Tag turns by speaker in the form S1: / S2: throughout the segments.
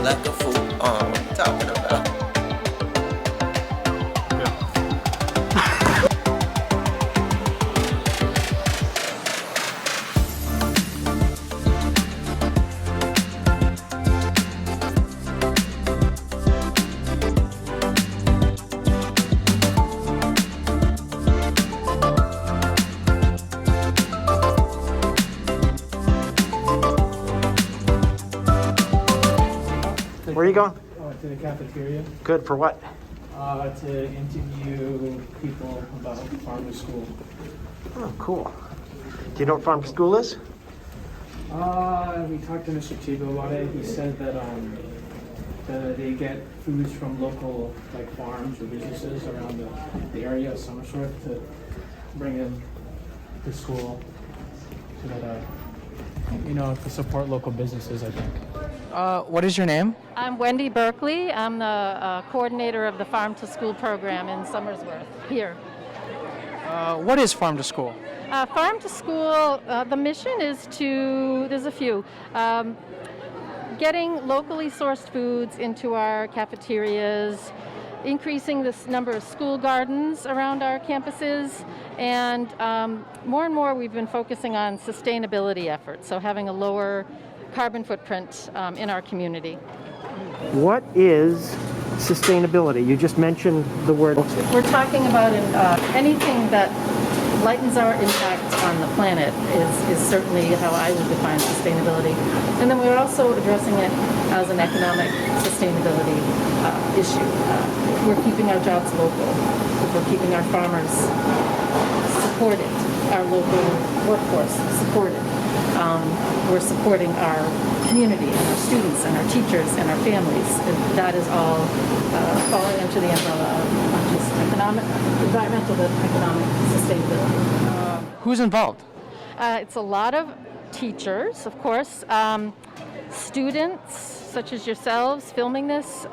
S1: like a fool. What I'm talking about.
S2: Where are you going?
S3: To the cafeteria
S2: Good, for what?
S3: to interview people about farm to school.
S2: Oh, cool. Do you know what farm to school is?
S3: We talked to Mr. Tebow about it. He said that they get foods from local farms or businesses around the area of Somersworth to bring in to school so that to support local businesses, I think.
S4: What is your name?
S5: I'm Wendy Berkeley. I'm the coordinator of the Farm to School program in Somersworth here.
S4: What is Farm to School?
S5: Farm to School, the mission is there's a few, getting locally sourced foods into our cafeterias, increasing the number of school gardens around our campuses, and more and more we've been focusing on sustainability efforts, so having a lower carbon footprint in our community.
S2: What is sustainability? You just mentioned the word.
S5: We're talking about anything that lightens our impact on the planet is certainly how I would define sustainability. And then we're also addressing it as an economic sustainability issue. We're keeping our jobs local. We're keeping our farmers supported, our local workforce supported. We're supporting our community and our students and our teachers and our families. And that is all falling under the umbrella of not just environmental, but economic sustainability.
S4: Who's involved?
S5: It's a lot of teachers, of course, students such as yourselves filming this.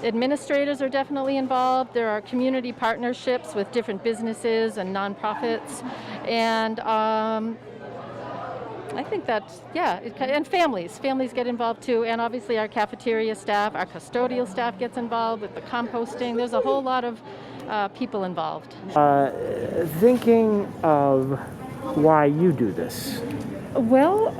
S5: Administrators are definitely involved. There are community partnerships with different businesses and nonprofits, and I think that's, and families get involved too, and obviously our cafeteria staff, our custodial staff gets involved with the composting. There's a whole lot of people involved.
S2: Thinking of why you do this.
S5: Well,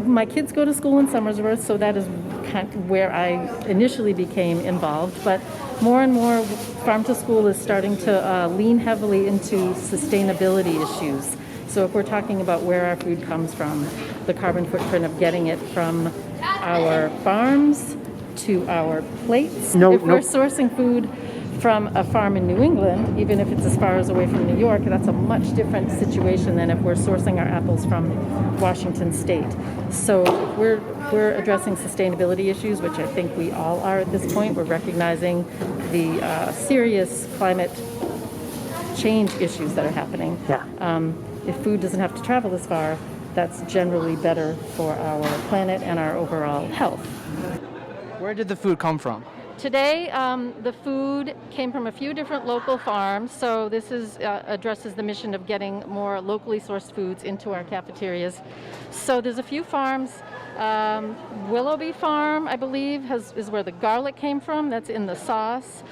S5: my kids go to school in Somersworth, so that is kind of where I initially became involved, but more and more Farm to School is starting to lean heavily into sustainability issues. So if we're talking about where our food comes from, the carbon footprint of getting it from our farms to our plates. If we're sourcing food from a farm in New England, even if it's as far as away from New York, that's a much different situation than if we're sourcing our apples from Washington State. So we're addressing sustainability issues, which I think we all are at this point. We're recognizing the serious climate change issues that are happening.
S2: Yeah.
S5: If food doesn't have to travel this far, that's generally better for our planet and our overall health.
S4: Where did the food come from?
S5: Today, the food came from a few different local farms, so this addresses the mission of getting more locally sourced foods into our cafeterias. So there's a few farms. Willoughby Farm, I believe, is where the garlic came from. That's in the sauce.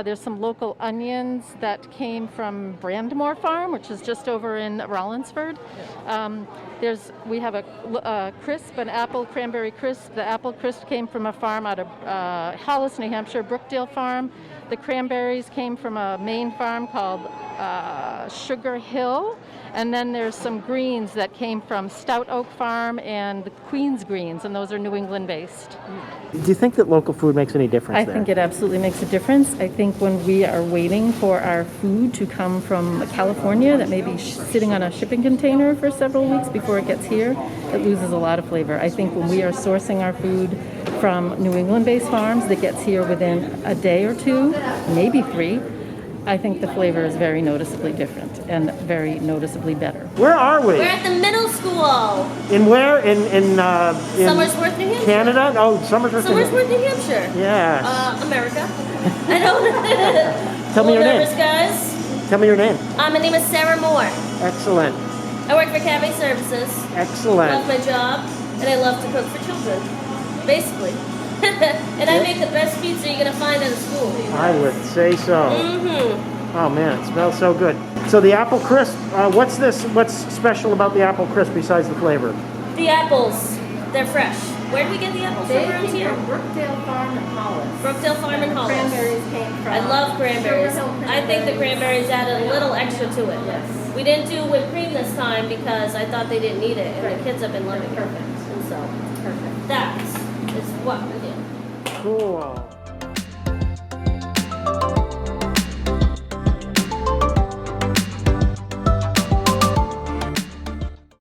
S5: There's some local onions that came from Brandmore Farm, which is just over in Rollinsford. We have a crisp, an apple cranberry crisp. The apple crisp came from a farm out of Hollis, New Hampshire, Brookdale Farm. The cranberries came from a Maine farm called Sugar Hill. And then there's some greens that came from Stout Oak Farm and the Queen's Greens, and those are New England based.
S2: Do you think that local food makes any difference
S5: I
S2: there?
S5: think it absolutely makes a difference. I think when we are waiting for our food to come from California that may be sitting on a shipping container for several weeks before it gets here, it loses a lot of flavor. I think when we are sourcing our food from New England-based farms that gets here within a day or two, maybe 3, I think the flavor is very noticeably different and very noticeably better.
S2: Where are we?
S6: We're at the middle school.
S2: In where? In
S6: Somersworth, New Hampshire.
S2: Canada? Oh, Somersworth,
S6: Somersworth, New Hampshire.
S2: Yes.
S6: America. I don't.
S2: Tell me your name.
S6: Nervous, guys.
S2: Tell me your name.
S6: My name is Sarah Moore.
S2: Excellent.
S6: I work for Cafe Services.
S2: Excellent.
S6: Love my job. and I love to cook for children, basically. And I make the best pizza you're gonna find at a school.
S2: I would say so.
S6: Mm-hmm.
S2: Oh man, it smells so good. So the apple crisp, what's this? What's special about the apple crisp besides the flavor?
S6: The apples, they're fresh. Where do we get the apples from around here?
S5: Brookdale Farm and Hollis.
S6: Brookdale Farm and Hollis.
S5: Cranberries came from.
S6: I love cranberries.
S5: Silver Hill
S6: I think the cranberries added a little extra to it.
S5: Yes.
S6: We didn't do whipped cream this time because I thought they didn't need it, and
S5: Right.
S6: the kids have been loving it.
S5: Perfect.
S6: And so
S5: Perfect.
S6: that is what we did.
S2: Cool.